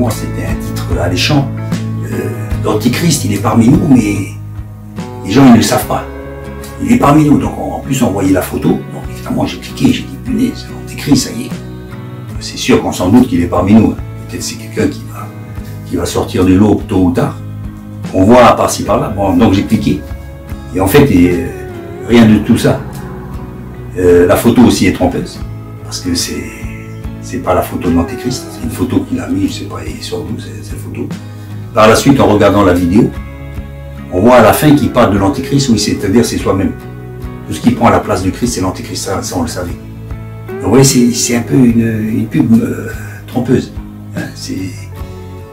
évidemment, c'était un titre alléchant. L'Antichrist, il est parmi nous, mais les gens, ils ne le savent pas. Il est parmi nous, donc en plus, on voyait la photo. Donc évidemment, j'ai cliqué, j'ai dit, punaise, c'est l'Antichrist, ça y est. C'est sûr qu'on s'en doute qu'il est parmi nous. Peut-être c'est quelqu'un qui va sortir de l'eau tôt ou tard. On voit par-ci par-là. Bon, donc j'ai cliqué. Et en fait, rien de tout ça. La photo aussi est trompeuse. Parce que c'est pas la photo de l'Antéchrist. C'est une photo qu'il a mis, je sais pas, il est sur nous, cette photo. Par la suite, en regardant la vidéo, on voit à la fin qu'il parle de l'Antéchrist, oui, c'est-à-dire c'est soi-même. Tout ce qui prend la place de Christ, c'est l'Antéchrist, ça on le savait. Donc, vous voyez, c'est un peu une pub trompeuse. Hein,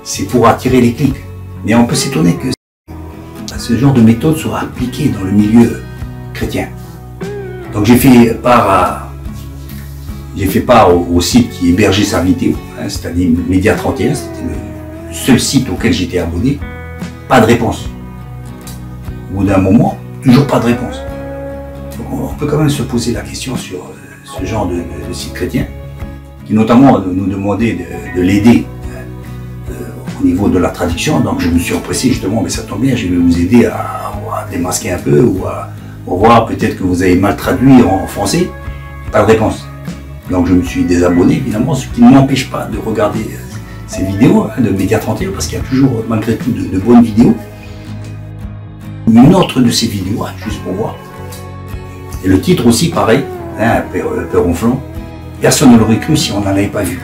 c'est pour attirer les clics. Mais on peut s'étonner que ce genre de méthode soit appliquée dans le milieu chrétien. Donc j'ai fait part au site qui hébergeait sa vidéo, hein, c'est-à-dire Média 31, c'était le seul site auquel j'étais abonné. Pas de réponse. Au bout d'un moment, toujours pas de réponse. Donc on peut quand même se poser la question sur ce genre de site chrétien, qui notamment nous demandait de l'aider au niveau de la traduction. Donc je me suis empressé justement, mais ça tombe bien, je vais vous aider à démasquer un peu ou à voir peut-être que vous avez mal traduit en français. Pas de réponse. Donc je me suis désabonné évidemment, ce qui ne m'empêche pas de regarder ces vidéos de Média 31 parce qu'il y a toujours malgré tout de bonnes vidéos. Une autre de ces vidéos, hein, juste pour voir. Et le titre aussi pareil, hein, un peu ronflant. Personne ne l'aurait cru si on n'en avait pas vu.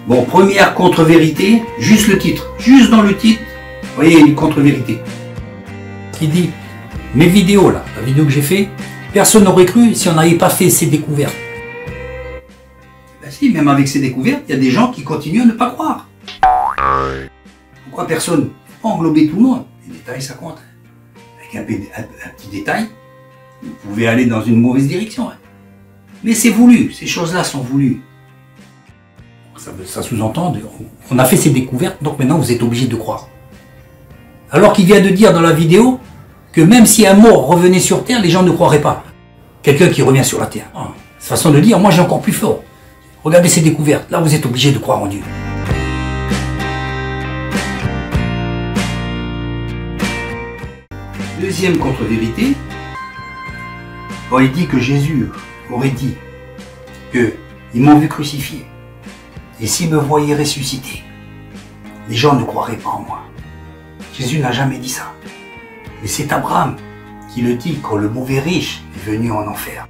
Bon, première contre-vérité, juste le titre. Juste dans le titre, vous voyez, une contre-vérité. Qui dit, mes vidéos là, la vidéo que j'ai fait, personne n'aurait cru si on n'avait pas fait ces découvertes. Ben si, même avec ces découvertes, il y a des gens qui continuent à ne pas croire. Pourquoi personne? Faut pas englober tout le monde. Les détails, ça compte. Avec un petit détail, vous pouvez aller dans une mauvaise direction. Hein. Mais c'est voulu, ces choses-là sont voulues. Ça sous-entend, on a fait ces découvertes, donc maintenant vous êtes obligé de croire. Alors qu'il vient de dire dans la vidéo que même si un mort revenait sur Terre, les gens ne croiraient pas. Quelqu'un qui revient sur la Terre. Cette façon de dire, moi j'ai encore plus fort. Regardez ces découvertes, là vous êtes obligé de croire en Dieu. Deuxième contre-vérité, quand il dit que Jésus aurait dit que ils m'ont vu crucifié. Et s'ils me voyaient ressusciter, les gens ne croiraient pas en moi. Jésus n'a jamais dit ça. Mais c'est Abraham qui le dit quand le mauvais riche est venu en enfer.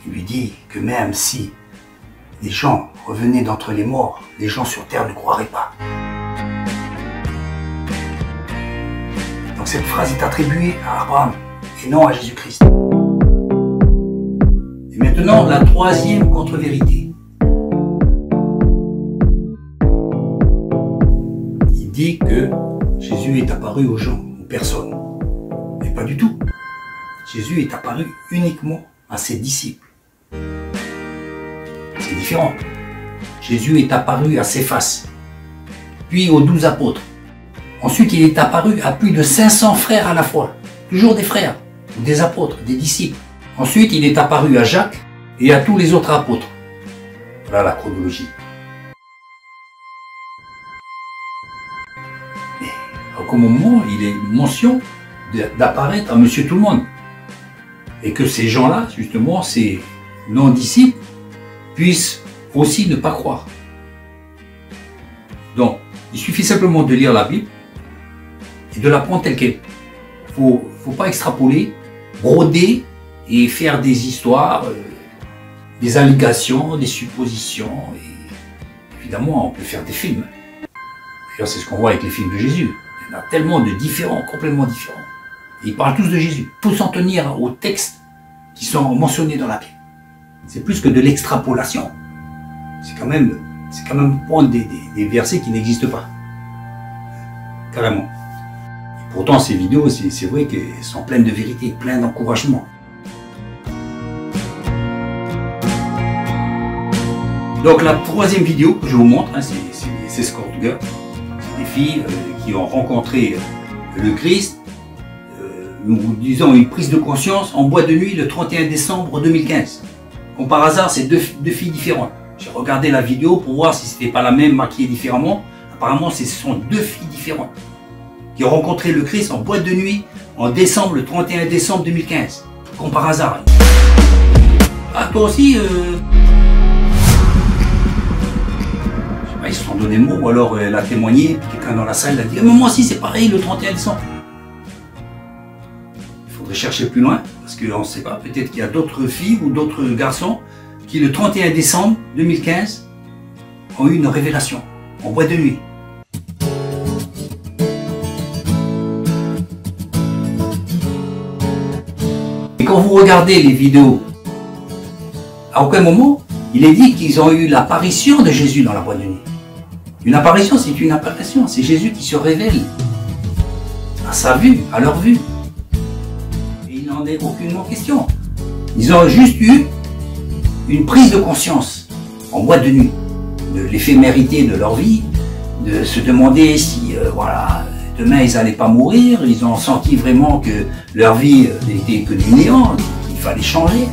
Il lui dit que même si les gens revenaient d'entre les morts, les gens sur terre ne croiraient pas. Donc cette phrase est attribuée à Abraham et non à Jésus-Christ. Et maintenant, la troisième contre-vérité. Dit que Jésus est apparu aux gens, aux personnes. Mais pas du tout. Jésus est apparu uniquement à ses disciples. C'est différent. Jésus est apparu à Céphas, puis aux 12 apôtres. Ensuite, il est apparu à plus de 500 frères à la fois. Toujours des frères, des apôtres, des disciples. Ensuite, il est apparu à Jacques et à tous les autres apôtres. Voilà la chronologie. Au moment, il est mention d'apparaître à Monsieur Tout-le-Monde. Et que ces gens-là, justement, ces non-disciples, puissent aussi ne pas croire. Donc, il suffit simplement de lire la Bible et de la prendre telle qu'elle. Il ne faut pas extrapoler, broder et faire des histoires, des allégations, des suppositions. Et évidemment, on peut faire des films. D'ailleurs, c'est ce qu'on voit avec les films de Jésus. Il y en a tellement de différents, complètement différents. Et ils parlent tous de Jésus. Il faut s'en tenir aux textes qui sont mentionnés dans la Bible. C'est plus que de l'extrapolation. C'est quand même prendre des versets qui n'existent pas. Carrément. Et pourtant, ces vidéos, c'est vrai qu'elles sont pleines de vérité, pleines d'encouragement. Donc la troisième vidéo que je vous montre, hein, c'est Escort Girl. C'est des filles qui ont rencontré le Christ, nous disons une prise de conscience en boîte de nuit le 31 décembre 2015. Comme par hasard, c'est deux filles différentes. J'ai regardé la vidéo pour voir si c'était pas la même maquillée différemment. Apparemment, ce sont deux filles différentes qui ont rencontré le Christ en boîte de nuit en décembre, le 31 décembre 2015. Comme par hasard. Ah, toi aussi, je sais pas, ils se sont donné le mot, ou alors elle a témoigné, quelqu'un dans la salle a dit, mais moi aussi c'est pareil le 31 décembre. Il faudrait chercher plus loin, parce qu'on ne sait pas, peut-être qu'il y a d'autres filles ou d'autres garçons qui le 31 décembre 2015 ont eu une révélation en boîte de nuit. Et quand vous regardez les vidéos, à aucun moment, il est dit qu'ils ont eu l'apparition de Jésus dans la boîte de nuit. Une apparition, c'est une apparition. C'est Jésus qui se révèle à sa vue, à leur vue. Et il n'en est aucunement question. Ils ont juste eu une prise de conscience en boîte de nuit de l'éphémérité de leur vie, de se demander si, voilà, demain ils n'allaient pas mourir. Ils ont senti vraiment que leur vie n'était que du néant, qu'il fallait changer.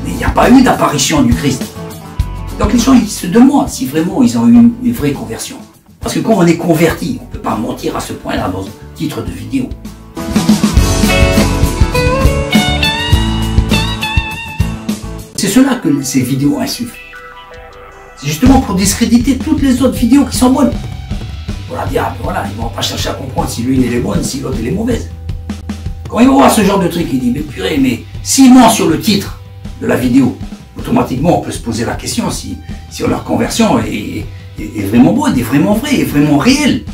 Mais il n'y a pas eu d'apparition du Christ. Donc les gens ils se demandent si vraiment ils ont eu une vraie conversion. Parce que quand on est converti, on ne peut pas mentir à ce point-là dans un titre de vidéo. C'est cela que ces vidéos insufflent. C'est justement pour discréditer toutes les autres vidéos qui sont bonnes. Pour leur dire, ah, voilà, ils ne vont pas chercher à comprendre si l'une elle est bonne, si l'autre elle est mauvaise. Quand ils vont voir ce genre de truc, ils disent, mais purée, mais s'ils mentent sur le titre de la vidéo, automatiquement on peut se poser la question si leur conversion est vraiment bonne, est vraiment vraie, est vraiment réelle.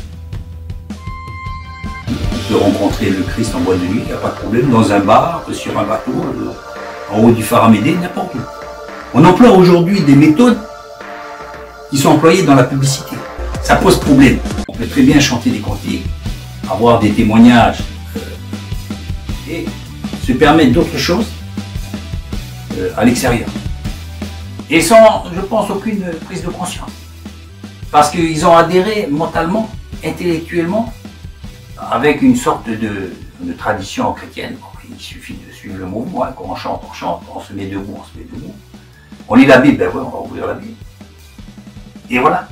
On peut rencontrer le Christ en boîte de nuit, il n'y a pas de problème, dans un bar, sur un bateau, en haut du phare Amédée, n'importe où. On emploie aujourd'hui des méthodes qui sont employées dans la publicité. Ça pose problème. On peut très bien chanter des cantiques, avoir des témoignages et se permettre d'autres choses à l'extérieur. Et sans, je pense, aucune prise de conscience. Parce qu'ils ont adhéré mentalement, intellectuellement, avec une sorte de tradition chrétienne. Il suffit de suivre le mouvement, hein. Quand on chante, on se met debout, on se met debout. On lit la Bible, ben ouais, on va ouvrir la Bible. Et voilà,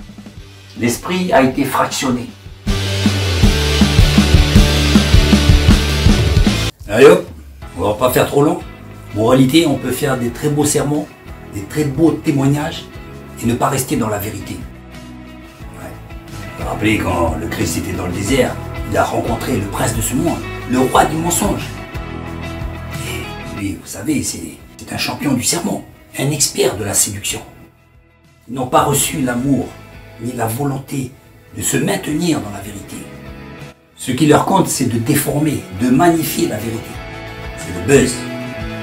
l'esprit a été fractionné. Allez hop, on va pas faire trop long. Moralité, on peut faire des très beaux sermons, des très beaux témoignages et ne pas rester dans la vérité. Ouais. Vous vous rappelez quand le Christ était dans le désert, il a rencontré le prince de ce monde, le roi du mensonge. Et lui, vous savez, c'est un champion du sermon, un expert de la séduction. Ils n'ont pas reçu l'amour ni la volonté de se maintenir dans la vérité. Ce qui leur compte, c'est de déformer, de magnifier la vérité. C'est le buzz,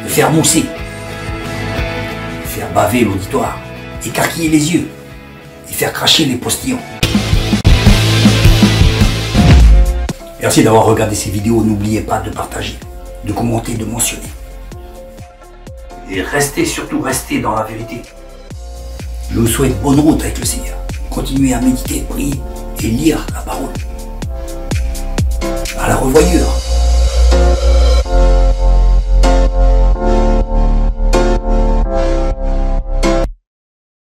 de faire mousser, de faire baver l'auditoire, écarquiller les yeux et faire cracher les postillons. Merci d'avoir regardé ces vidéos. N'oubliez pas de partager, de commenter, de mentionner. Et surtout restez dans la vérité. Je vous souhaite bonne route avec le Seigneur. Continuez à méditer, prier et lire la parole. À la revoyure.